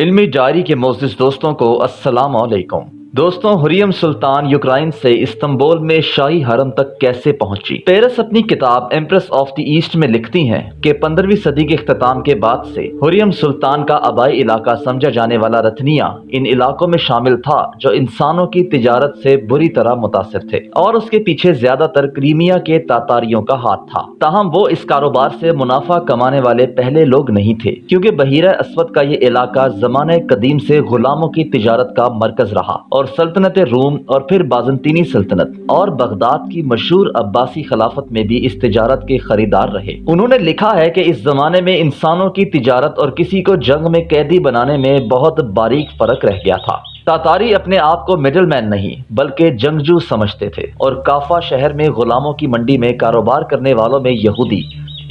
علمی ڈائری کے معزز دوستوں کو السلام علیکم۔ دوستوں، ہریم سلطان یوکرائن سے استنبول میں شاہی حرم تک کیسے پہنچی؟ پیرس اپنی کتاب ایمپریس آف دی ایسٹ میں لکھتی ہیں کہ 15ویں صدی کے اختتام کے بعد سے ہریم سلطان کا آبائی علاقہ سمجھا جانے والا رتنیہ ان علاقوں میں شامل تھا جو انسانوں کی تجارت سے بری طرح متاثر تھے، اور اس کے پیچھے زیادہ تر کریمیا کے تاتاریوں کا ہاتھ تھا۔ تاہم وہ اس کاروبار سے منافع کمانے والے پہلے لوگ نہیں تھے، کیونکہ بحیرہ اسود کا یہ علاقہ زمانہ قدیم سے غلاموں کی تجارت کا مرکز رہا، اور سلطنت روم اور پھر بازنطینی سلطنت اور بغداد کی مشہور عباسی خلافت میں بھی اس تجارت کے خریدار رہے۔ انہوں نے لکھا ہے کہ اس زمانے میں انسانوں کی تجارت اور کسی کو جنگ میں قیدی بنانے میں بہت باریک فرق رہ گیا تھا۔ تاتاری اپنے آپ کو مڈل مین نہیں بلکہ جنگجو سمجھتے تھے، اور کافا شہر میں غلاموں کی منڈی میں کاروبار کرنے والوں میں یہودی،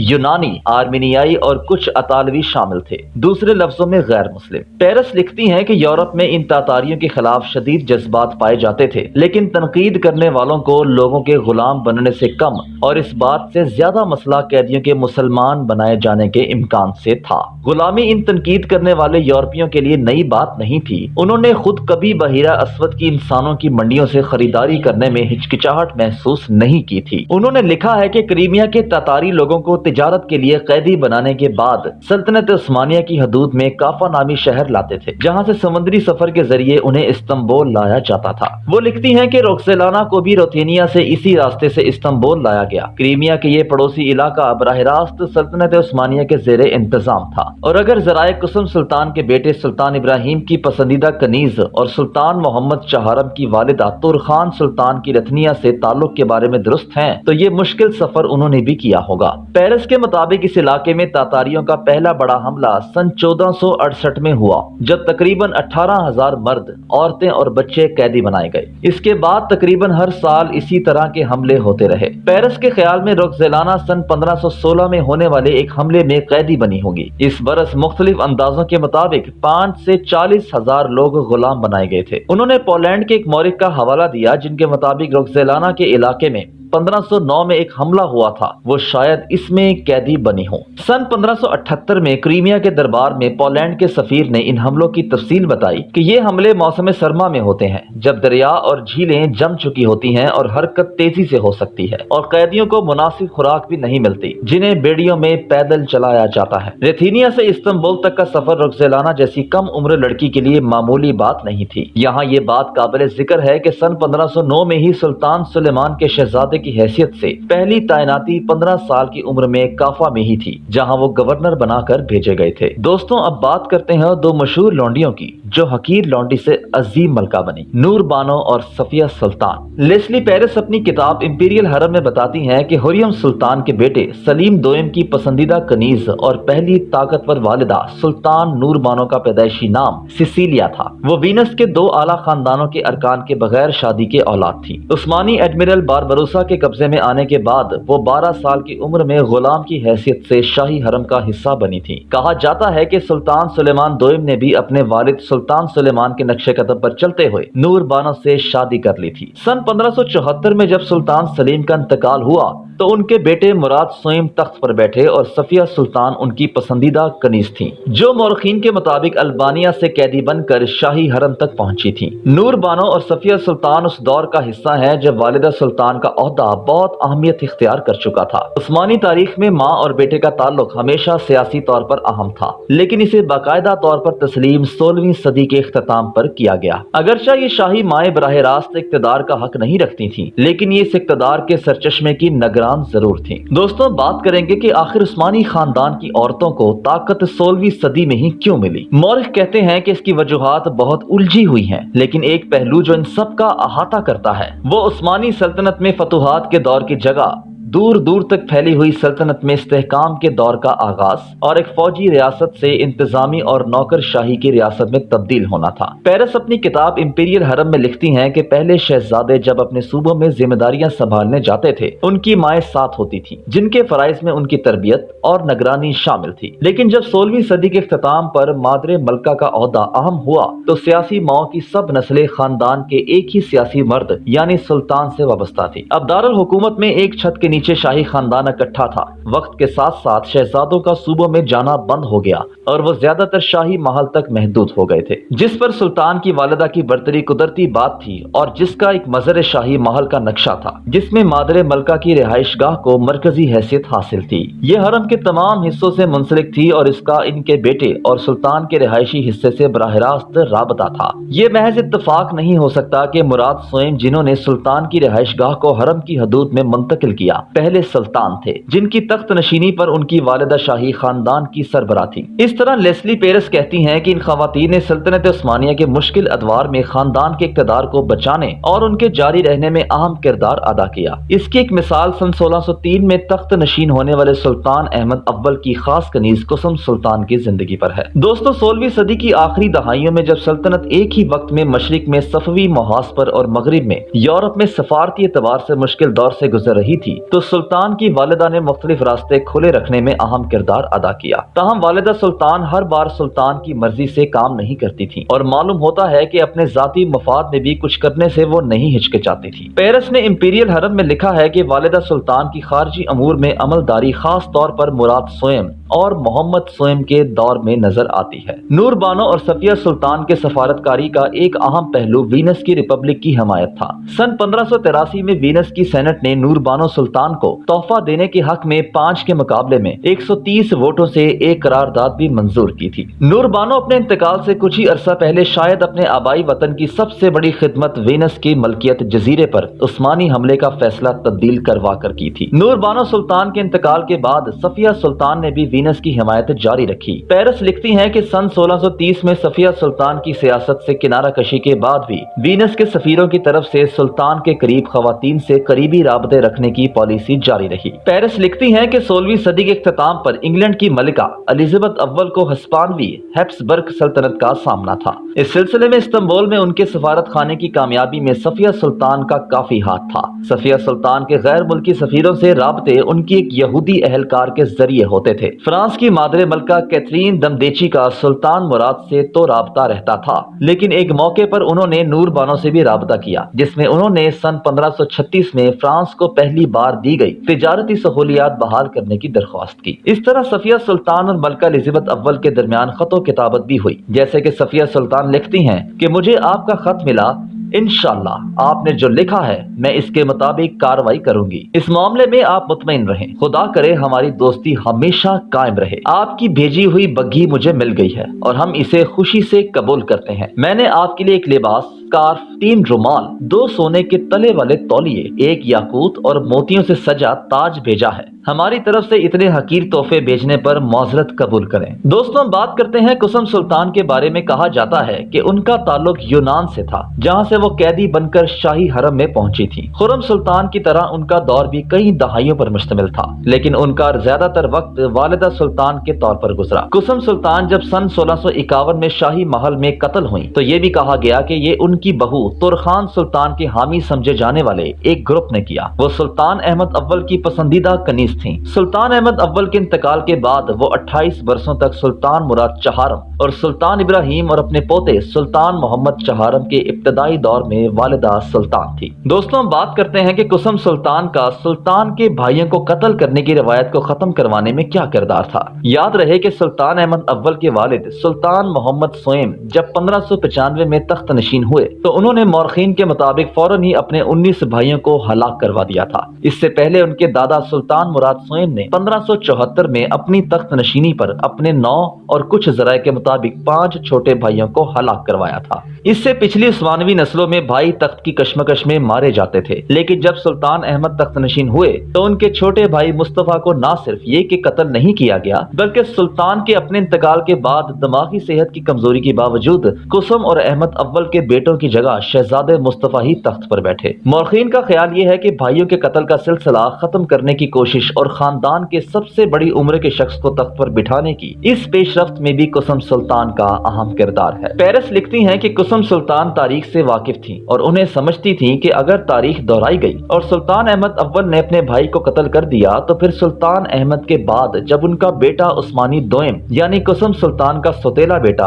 یونانی، آرمینیائی اور کچھ اطالوی شامل تھے، دوسرے لفظوں میں غیر مسلم۔ پیرس لکھتی ہیں کہ یورپ میں ان تاتاریوں کے خلاف شدید جذبات پائے جاتے تھے، لیکن تنقید کرنے والوں کو لوگوں کے غلام بننے سے کم اور اس بات سے زیادہ مسئلہ قیدیوں کے مسلمان بنائے جانے کے امکان سے تھا۔ غلامی ان تنقید کرنے والے یورپیوں کے لیے نئی بات نہیں تھی۔ انہوں نے خود کبھی بحیرہ اسود کی انسانوں کی منڈیوں سے خریداری کرنے میں ہچکچاہٹ محسوس نہیں کی تھی۔ انہوں نے لکھا ہے کہ کریمیا کے تاتاری لوگوں کو تجارت کے لیے قیدی بنانے کے بعد سلطنت عثمانیہ کی حدود میں کافا نامی شہر لاتے تھے، جہاں سے سمندری سفر کے ذریعے انہیں استنبول لایا جاتا تھا۔ وہ لکھتی ہیں کہ روکسیلانا کو بھی روتھینیا سے اسی راستے سے استنبول لایا گیا۔ کریمیا کے یہ پڑوسی علاقہ براہ راست سلطنت عثمانیہ کے زیر انتظام تھا، اور اگر ذرائع قسم سلطان کے بیٹے سلطان ابراہیم کی پسندیدہ کنیز اور سلطان محمد چہارم کی والدہ تورخان سلطان کی رتنیہ سے تعلق کے بارے میں درست ہیں تو یہ مشکل سفر انہوں نے بھی کیا ہوگا۔ پیرس کے مطابق اس علاقے میں تاتاریوں کا پہلا بڑا حملہ سن 1468 میں ہوا، جب تقریباً 18,000 مرد، عورتیں اور بچے قیدی بنائے گئے۔ اس کے بعد تقریباً ہر سال اسی طرح کے حملے ہوتے رہے۔ پیرس کے خیال میں روکسیلانا سن 1516 میں ہونے والے ایک حملے میں قیدی بنی ہوگی۔ اس برس مختلف اندازوں کے مطابق 5 سے 40,000 لوگ غلام بنائے گئے تھے۔ انہوں نے پولینڈ کے ایک مورخ کا حوالہ دیا جن کے مطابق روکسیلانا کے علاقے میں 1509 میں ایک حملہ ہوا تھا، وہ شاید اس میں قیدی بنی ہوں۔ سن 1578 میں کریمیا کے دربار میں پولینڈ کے سفیر نے ان حملوں کی تفصیل بتائی کہ یہ حملے موسم سرما میں ہوتے ہیں، جب دریا اور جھیلیں جم چکی ہوتی ہیں اور حرکت تیزی سے ہو سکتی ہے، اور قیدیوں کو مناسب خوراک بھی نہیں ملتی، جنہیں بیڑیوں میں پیدل چلایا جاتا ہے۔ ریتھینیا سے استنبول تک کا سفر روکسیلانا جیسی کم عمر لڑکی کے لیے معمولی بات نہیں تھی۔ یہاں یہ بات قابل ذکر ہے کہ سن 1509 میں ہی سلطان سلیمان کے شہزادے کی حیثیت سے پہلی تعیناتی 15 سال کی عمر میں کافا میں ہی تھی، جہاں وہ گورنر بنا کر بھیجے گئے تھے۔ دوستوں، اب بات کرتے ہیں دو مشہور لونڈیوں کی جو حقیر لونڈی سے عظیم ملکہ بنی، نور بانو اور صفیہ سلطان۔ لیسلی پیرس اپنی کتاب امپیریل حرم میں بتاتی ہیں کہ ہریم سلطان کے بیٹے سلیم دوئم کی پسندیدہ کنیز اور پہلی طاقتور والدہ سلطان نور بانو کا پیدائشی نام سیسیلیا تھا۔ وہ وینس کے 2 اعلیٰ خاندانوں کے ارکان کے بغیر شادی کے اولاد تھی۔ عثمانی ایڈمرل باربروسا کے قبضے میں آنے کے بعد وہ 12 سال کی عمر میں غلام کی حیثیت سے شاہی حرم کا حصہ بنی تھی۔ کہا جاتا ہے کہ سلطان سلیمان دوئم نے بھی اپنے والد سلطان سلیمان کے نقش قدم پر چلتے ہوئے نور بانو سے شادی کر لی تھی۔ سن 1574 میں جب سلطان سلیم کا انتقال ہوا تو ان کے بیٹے مراد سوئم تخت پر بیٹھے، اور صفیہ سلطان ان کی پسندیدہ کنیز تھیں، جو مورخین کے مطابق البانیہ سے قیدی بن کر شاہی حرم تک پہنچی تھیں۔ نور بانو اور صفیہ سلطان اس دور کا حصہ ہیں جب والدہ سلطان کا عہدہ بہت اہمیت اختیار کر چکا تھا۔ عثمانی تاریخ میں ماں اور بیٹے کا تعلق ہمیشہ سیاسی طور پر اہم تھا، لیکن اسے باقاعدہ طور پر تسلیم 16ویں صدی کے اختتام پر کیا گیا۔ اگرچہ یہ شاہی مائیں براہ راست اقتدار کا حق نہیں رکھتی تھیں، لیکن یہ اس اقتدار کے سرچشمے کی نگران ضرور تھیں۔ دوستوں، بات کریں گے کہ آخر عثمانی خاندان کی عورتوں کو طاقت 16ویں صدی میں ہی کیوں ملی؟ مورخ کہتے ہیں کہ اس کی وجوہات بہت الجھی ہوئی ہیں، لیکن ایک پہلو جو ان سب کا احاطہ کرتا ہے وہ عثمانی سلطنت میں فتوحات کے دور کی جگہ دور دور تک پھیلی ہوئی سلطنت میں استحکام کے دور کا آغاز اور ایک فوجی ریاست سے انتظامی اور نوکر شاہی کی ریاست میں تبدیل ہونا تھا۔ پیرس اپنی کتاب امپیریل حرم میں لکھتی ہیں کہ پہلے شہزادے جب اپنے صوبوں میں ذمہ داریاں سنبھالنے جاتے تھے، ان کی مائیں ساتھ ہوتی تھیں جن کے فرائض میں ان کی تربیت اور نگرانی شامل تھی، لیکن جب 16ویں صدی کے اختتام پر مادر ملکہ کا عہدہ اہم ہوا تو سیاسی ماؤں کی سب نسلیں خاندان کے ایک ہی سیاسی مرد یعنی سلطان سے وابستہ تھی۔ اب دارالحکومت میں ایک چھت کے نیچے شاہی خاندان اکٹھا تھا۔ وقت کے ساتھ ساتھ شہزادوں کا صوبوں میں جانا بند ہو گیا اور وہ زیادہ تر شاہی محل تک محدود ہو گئے تھے، جس پر سلطان کی والدہ کی برتری قدرتی بات تھی اور جس کا ایک مظہر شاہی محل کا نقشہ تھا، جس میں مادر ملکہ کی رہائش گاہ کو مرکزی حیثیت حاصل تھی۔ یہ حرم کے تمام حصوں سے منسلک تھی اور اس کا ان کے بیٹے اور سلطان کے رہائشی حصے سے براہ راست رابطہ تھا۔ یہ محض اتفاق نہیں ہو سکتا کہ مراد سوئم جنہوں نے سلطان کی رہائش گاہ کو حرم کی حدود میں منتقل کیا، پہلے سلطان تھے جن کی تخت نشینی پر ان کی والدہ شاہی خاندان کی سربراہ تھی۔ اس طرح لیسلی پیرس کہتی ہیں کہ ان خواتین نے سلطنت عثمانیہ کے مشکل ادوار میں خاندان کے اقتدار کو بچانے اور ان کے جاری رہنے میں اہم کردار ادا کیا۔ اس کی ایک مثال سن 1603 میں تخت نشین ہونے والے سلطان احمد اول کی خاص کنیز قسم سلطان کی زندگی پر ہے۔ دوستو، 16ویں صدی کی آخری دہائیوں میں جب سلطنت ایک ہی وقت میں مشرق میں صفوی محاذ پر اور مغرب میں یورپ میں سفارتی اعتبار سے مشکل دور سے گزر رہی تھی، تو سلطان کی والدہ نے مختلف راستے کھلے رکھنے میں اہم کردار ادا کیا۔ تاہم والدہ سلطان ہر بار سلطان کی مرضی سے کام نہیں کرتی تھی اور معلوم ہوتا ہے کہ اپنے ذاتی مفاد میں بھی کچھ کرنے سے وہ نہیں ہچکچاتی تھی۔ پیرس نے امپیریل حرم میں لکھا ہے کہ والدہ سلطان کی خارجی امور میں عملداری خاص طور پر مراد سوئم اور محمد سوئم کے دور میں نظر آتی ہے۔ نور بانو اور صفیہ سلطان کے سفارتکاری کا ایک اہم پہلو وینس کی ریپبلک کی حمایت تھا۔ سن 1583 میں وینس کی سینٹ نے نور بانو سلطان کو تحفہ دینے کے حق میں 5 کے مقابلے میں 130 ووٹوں سے ایک قرارداد بھی منظور کی تھی۔ نور بانو اپنے انتقال سے کچھ ہی عرصہ پہلے شاید اپنے آبائی وطن کی سب سے بڑی خدمت وینس کی ملکیت جزیرے پر عثمانی حملے کا فیصلہ تبدیل کروا کر کی تھی۔ نور بانو سلطان کے انتقال کے بعد صفیہ سلطان نے بھی وینس کی حمایت جاری رکھی۔ پیرس لکھتی ہیں کہ سن 1630 میں صفیہ سلطان کی سیاست سے کنارہ کشی کے بعد بھی وینس کے سفیروں کی طرف سے سلطان کے قریب خواتین سے قریبی رابطے رکھنے کی پالیسی جاری رہی۔ پیرس لکھتی ہیں کہ 16ویں صدی کے اختتام پر انگلینڈ کی ملکہ الزبتھ اول کو ہسپانوی ہیپسبرگ سلطنت کا سامنا تھا۔ اس سلسلے میں استنبول میں ان کے سفارت خانے کی کامیابی میں صفیہ سلطان کا کافی ہاتھ تھا۔ صفیہ سلطان کے غیر ملکی سفیروں سے رابطے ان کی ایک یہودی اہلکار کے ذریعے ہوتے تھے۔ فرانس کی مادر ملکہ کیتھرین دمدیچی کا سلطان مراد سے تو رابطہ رہتا تھا، لیکن ایک موقع پر انہوں نے نور بانو سے بھی رابطہ کیا، جس میں انہوں نے سن 1536 میں فرانس کو پہلی بار دی گئی تجارتی سہولیات بحال کرنے کی درخواست کی۔ اس طرح صفیہ سلطان اور ملکہ الزبتھ اول کے درمیان خط و کتابت بھی ہوئی، جیسے کہ صفیہ سلطان لکھتی ہیں کہ مجھے آپ کا خط ملا، انشاءاللہ آپ نے جو لکھا ہے میں اس کے مطابق کارروائی کروں گی۔ اس معاملے میں آپ مطمئن رہیں، خدا کرے ہماری دوستی ہمیشہ قائم رہے۔ آپ کی بھیجی ہوئی بگھی مجھے مل گئی ہے اور ہم اسے خوشی سے قبول کرتے ہیں۔ میں نے آپ کے لیے ایک لباس، سکارف، 3 رومال، 2 سونے کے تلے والے تولیے، 1 یاقوت اور موتیوں سے سجا تاج بھیجا ہے۔ ہماری طرف سے اتنے حقیر تحفے بھیجنے پر معذرت قبول کریں۔ دوستوں، ہم بات کرتے ہیں قسم سلطان کے بارے میں۔ کہا جاتا ہے کہ ان کا تعلق یونان سے تھا، جہاں سے وہ قیدی بن کر شاہی حرم میں پہنچی تھی۔ خرم سلطان کی طرح ان کا دور بھی کئی دہائیوں پر مشتمل تھا، لیکن ان کا زیادہ تر وقت والدہ سلطان کے طور پر گزرا۔ قسم سلطان جب سن 1651 میں شاہی محل میں قتل ہوئیں تو یہ بھی کہا گیا کہ یہ ان کی بہو ترخان سلطان کے حامی سمجھے جانے والے ایک گروپ نے کیا۔ وہ سلطان احمد اول کی پسندیدہ کنیز تھیں۔ سلطان احمد اول کے انتقال کے بعد وہ 28 برسوں تک سلطان مراد چہارم اور سلطان ابراہیم اور اپنے پوتے سلطان محمد چہارم کے ابتدائی دور میں والدہ سلطان تھی۔ دوستوں، ہم بات کرتے ہیں کہ قسم سلطان کا سلطان کے بھائیوں کو قتل کرنے کی روایت کو ختم کروانے میں کیا کردار تھا۔ یاد رہے کہ سلطان احمد اول کے والد سلطان محمد سوئم جب 1595 میں تخت نشین ہوئے تو انہوں نے مورخین کے مطابق فوراً ہی اپنے 19 بھائیوں کو ہلاک کروا دیا تھا۔ اس سے پہلے ان کے دادا سلطان مراد سوئم نے 1574 میں اپنی تخت نشینی پر اپنے 9 اور کچھ ذرائع کے مطابق 5 چھوٹے بھائیوں کو ہلاک کروایا تھا۔ اس سے پچھلی عثمانوی نسلوں میں بھائی تخت کی کشمکش میں مارے جاتے تھے، لیکن جب سلطان احمد تخت نشین ہوئے تو ان کے چھوٹے بھائی مصطفیٰ کو نہ صرف یہ کہ قتل نہیں کیا گیا، بلکہ سلطان کے اپنے انتقال کے بعد دماغی صحت کی کمزوری کے باوجود قسم اور احمد اول کے بیٹوں کی جگہ شہزادے مصطفیٰ ہی تخت پر بیٹھے۔ مورخین کا خیال یہ ہے کہ بھائیوں کے قتل کا سلسلہ ختم کرنے کی کوشش اور خاندان کے سب سے بڑی عمر کے شخص کو تخت پر بٹھانے کی اس پیش رفت میں بھی قسم سلطان کا اہم کردار ہے۔ پیرس لکھتی ہیں کہ قسم سلطان تاریخ سے واقف تھیں اور انہیں سمجھتی تھیں کہ اگر تاریخ دہرائی گئی اور سلطان احمد اول نے اپنے بھائی کو قتل کر دیا تو پھر سلطان احمد کے بعد جب ان کا بیٹا عثمانی دوئم یعنی قسم سلطان کا سوتیلا بیٹا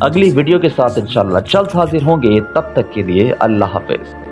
اگلی ویڈیو کے ساتھ انشاءاللہ جلد حاضر ہوں گے، تب تک کے لیے اللہ حافظ۔